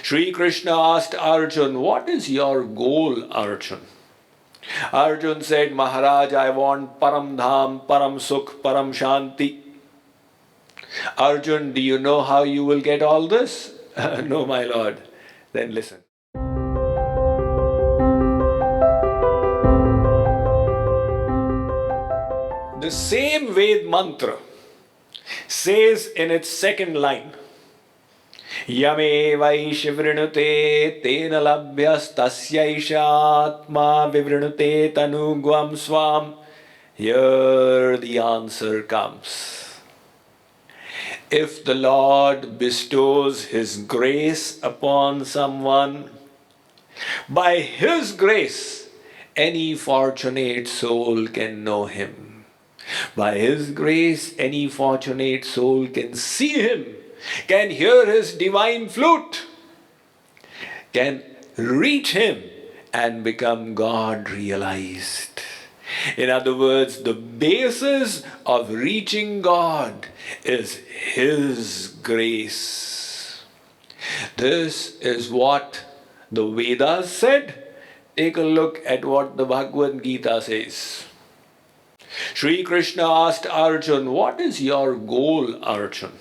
Shri Krishna asked Arjun, "What is your goal, Arjun?" Arjun said, "Maharaj, I want Param Dham, Param Sukh, Param Shanti." Arjun, "Do you know how you will get all this?" "No, my lord." Then listen. The same Ved mantra says in its second line, Yame vaish vrinute tena labhyas tasya atma vivrinute tanugvam swam. Here the answer comes. If the Lord bestows His grace upon someone, by His grace, any fortunate soul can know Him. By His grace, any fortunate soul can see Him, can hear His divine flute, can reach Him and become God realized. In other words, the basis of reaching God is His grace. This is what the Vedas said. Take a look at what the Bhagavad Gita says. Shri Krishna asked Arjun, "What is your goal, Arjun?"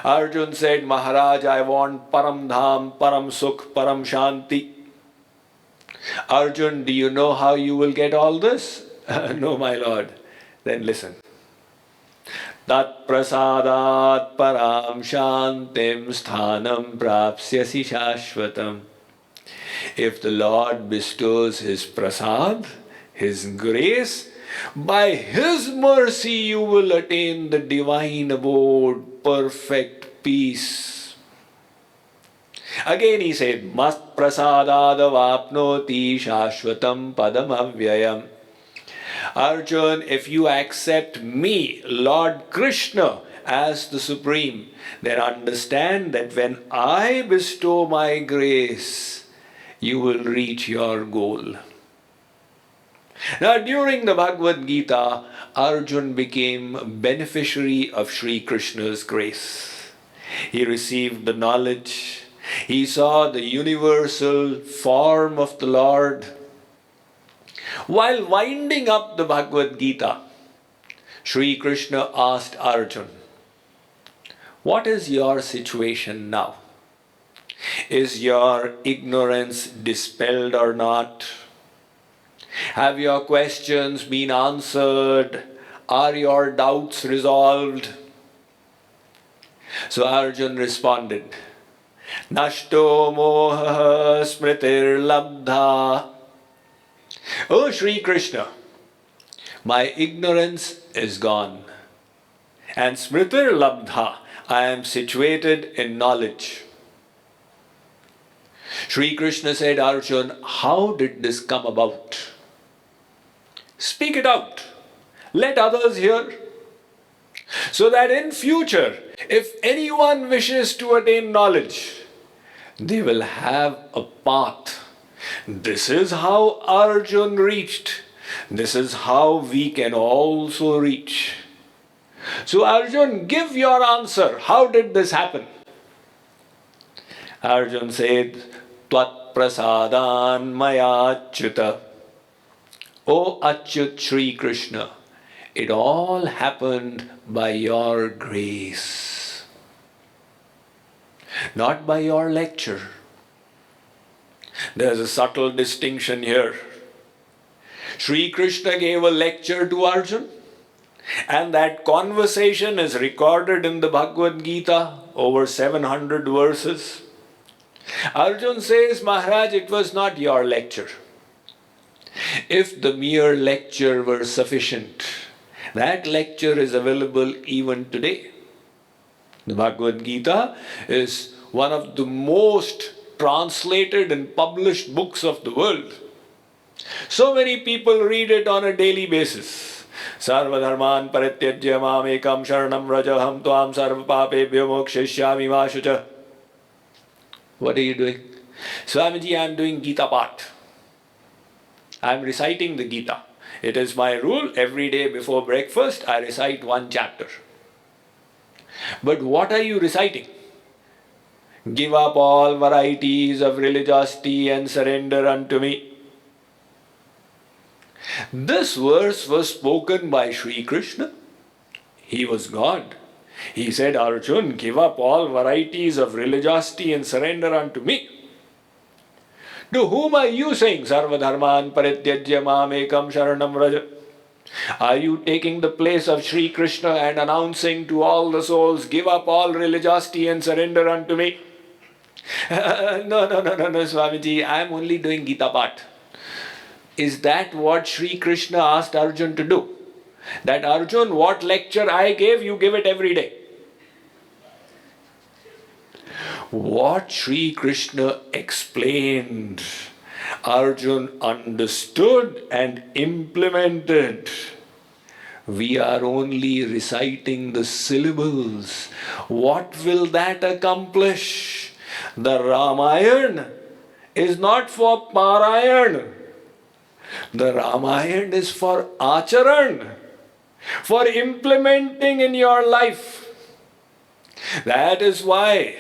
Arjun said, "Maharaj, I want Param Dham, Param Sukh, Param Shanti." Arjun, "Do you know how you will get all this?" "No, my lord." Then listen. Tat prasadat param shantim sthanam prapsyasi shashvatam. If the Lord bestows His prasad, His grace, by His mercy you will attain the divine abode, perfect peace. Again he said, Mat prasadadavapnoti shashvatam padam avyayam. Arjun, if you accept me, Lord Krishna, as the Supreme, then understand that when I bestow my grace, you will reach your goal. Now, during the Bhagavad Gita, Arjun became beneficiary of Shri Krishna's grace. He received the knowledge. He saw the universal form of the Lord. While winding up the Bhagavad Gita, Shri Krishna asked Arjun, "What is your situation now? Is your ignorance dispelled or not? Have your questions been answered? Are your doubts resolved?" So Arjun responded, Nashto moha smritir labdha. "O Shri Krishna, my ignorance is gone. And smritir labdha, I am situated in knowledge." Shri Krishna said, "Arjun, how did this come about? Speak it out. Let others hear. So that in future, if anyone wishes to attain knowledge, they will have a path. This is how Arjun reached. This is how we can also reach." So Arjun, give your answer. How did this happen? Arjun said, "Tvat prasadan maya achyuta." O Achyut Shri Krishna, it all happened by your grace, not by your lecture. There's a subtle distinction here. Shri Krishna gave a lecture to Arjun, and that conversation is recorded in the Bhagavad Gita, over 700 verses. Arjun says, "Maharaj, it was not your lecture. If the mere lecture were sufficient, that lecture is available even today." The Bhagavad Gita is one of the most translated and published books of the world. So many people read it on a daily basis. Sarvadharman parityajya mam ekam sharanam rajaham tvam sarva papebhyo mokshishyami ma shucha. What are you doing? "Swamiji, I am doing Gita part. I am reciting the Gita. It is my rule, every day before breakfast, I recite one chapter." But what are you reciting? Give up all varieties of religiosity and surrender unto me. This verse was spoken by Shri Krishna. He was God. He said, Arjun, give up all varieties of religiosity and surrender unto me. To whom are you saying, Sarva dharman parityajya mamekam sharanam vraja? Are you taking the place of Shri Krishna and announcing to all the souls, give up all religiosity and surrender unto me? No, Swamiji, I am only doing Gita Path. Is that what Shri Krishna asked Arjun to do? That Arjun, what lecture I gave, you give it every day. What Shri Krishna explained, Arjun understood and implemented. We are only reciting the syllables. What will that accomplish? The Ramayana is not for Parayan. The Ramayana is for Acharan, for implementing in your life. That is why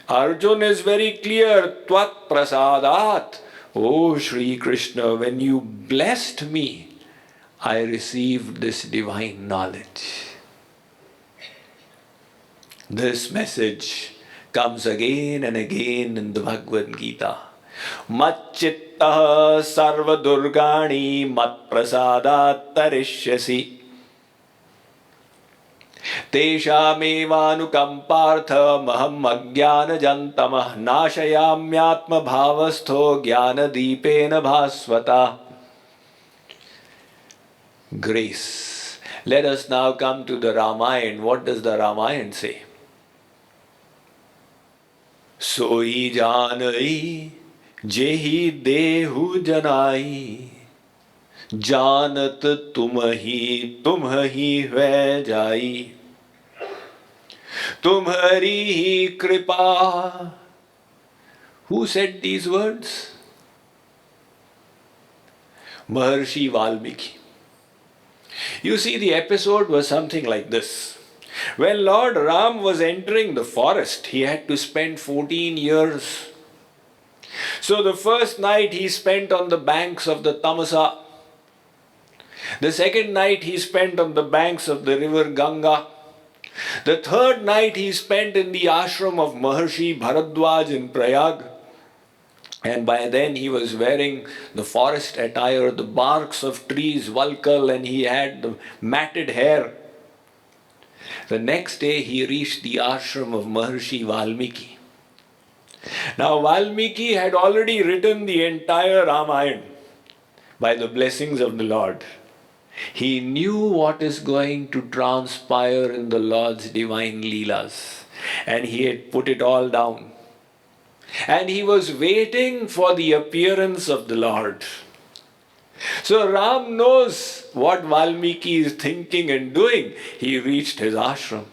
Arjun is very clear, Tvat prasadat. Oh Shri Krishna, when you blessed me, I received this divine knowledge. This message comes again and again in the Bhagavad Gita. Macchittah sarva durgani mat prasadat tarishyasi. Teshamevanukampartha maham ajnana jantamah nashayamyatma bhavastho jnana deepena bhasvata. Grace. Let us now come to the Ramayana. What does the Ramayana say? Soi janai jehi dehu janai janat tumhi hai jai tumhari hi kripa. Who said these words? Maharshi Valmiki. You see, the episode was something like this. When Lord Ram was entering the forest, he had to spend 14 years. So the first night he spent on the banks of the Tamasa. The second night he spent on the banks of the river Ganga. The third night he spent in the ashram of Maharshi Bharadwaj in Prayag. And by then he was wearing the forest attire, the barks of trees, valkal, and he had the matted hair. The next day he reached the ashram of Maharshi Valmiki. Now Valmiki had already written the entire Ramayana by the blessings of the Lord. He knew what is going to transpire in the Lord's divine Leelas, and he had put it all down. And he was waiting for the appearance of the Lord. So Ram knows what Valmiki is thinking and doing. He reached his ashram.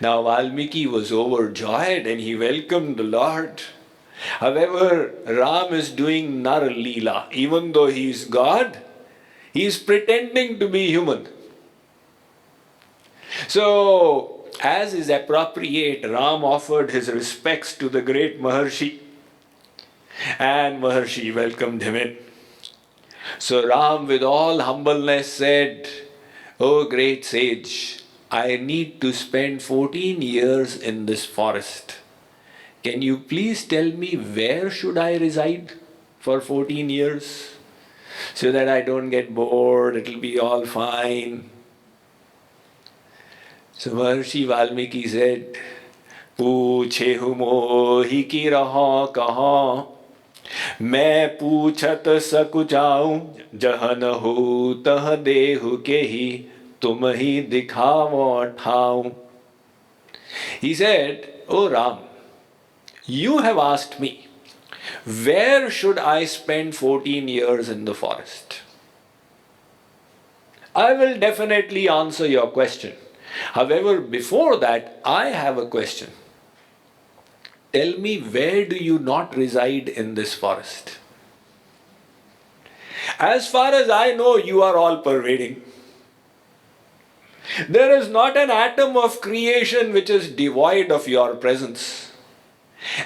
Now Valmiki was overjoyed and he welcomed the Lord. However, Ram is doing Nar Leela. Even though he is God, he is pretending to be human. So, as is appropriate, Ram offered his respects to the great Maharshi. And Maharshi welcomed him in. So Ram with all humbleness said, "O great sage, I need to spend 14 years in this forest. Can you please tell me where should I reside for 14 years? So that I don't get bored, it'll be all fine." So Maharshi Valmiki said, "Pooche hu mohi ki raha kaha, मैं पूछत सकु जाऊं जह न हो तह देहु के ही तुम ही दिखावो ठाऊं." He said, "O Ram, you have asked me, where should I spend 14 years in the forest? I will definitely answer your question. However, before that, I have a question. Tell me, where do you not reside in this forest? As far as I know, you are all pervading. There is not an atom of creation which is devoid of your presence.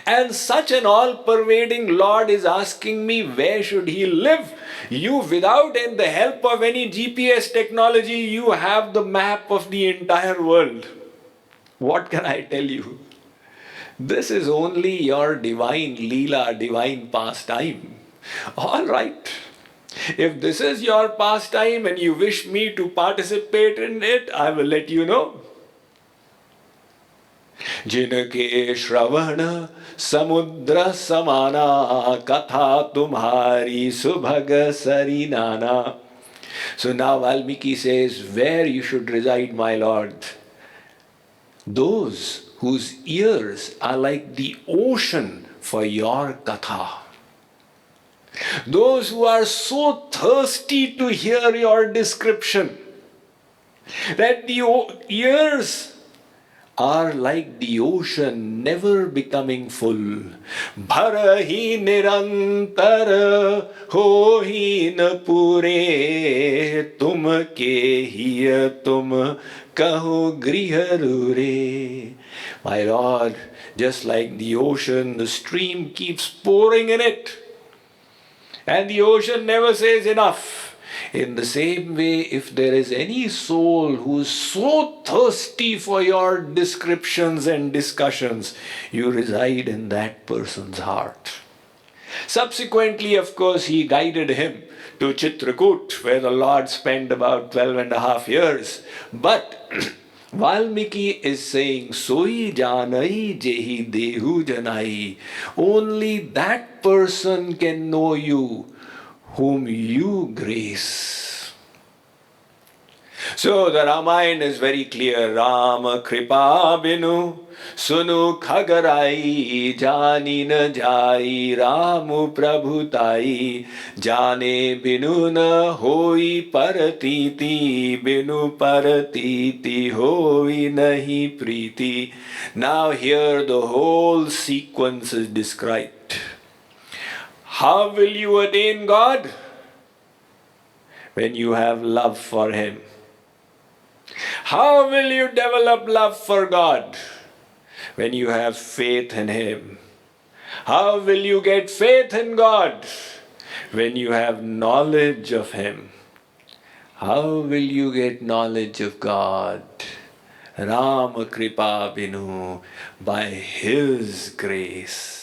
And such an all-pervading Lord is asking me where should he live. You, without the help of any GPS technology, you have the map of the entire world. What can I tell you? This is only your divine Leela, divine pastime. All right. If this is your pastime and you wish me to participate in it, I will let you know. जिनके श्रवण समुद्र समाना कथा तुम्हारी सुभग सरी नाना. So now Valmiki says, where you should reside, my Lord? Those whose ears are like the ocean for your katha. Those who are so thirsty to hear your description that the ears are like the ocean never becoming full. Bharahi nirantar hohi na pure tum ke hiya tum kaho griharure. My Lord, just like the ocean, the stream keeps pouring in it. And the ocean never says enough. In the same way, if there is any soul who is so thirsty for your descriptions and discussions, you reside in that person's heart. Subsequently, of course, he guided him to Chitrakoot, where the Lord spent about 12.5 years. But Valmiki is saying, Soi janai jehi dehu janai. Only that person can know you whom you grace. So the Ramayana is very clear. Rama kripa binu sunu khagarai jani na jai Ramu prabhutai jane binu na hoi paratiti binu paratiti hoi nahi priti. Now here the whole sequence is described. How will you attain God? When you have love for Him. How will you develop love for God? When you have faith in Him. How will you get faith in God? When you have knowledge of Him. How will you get knowledge of God? Rama Kripa Binu, by His grace.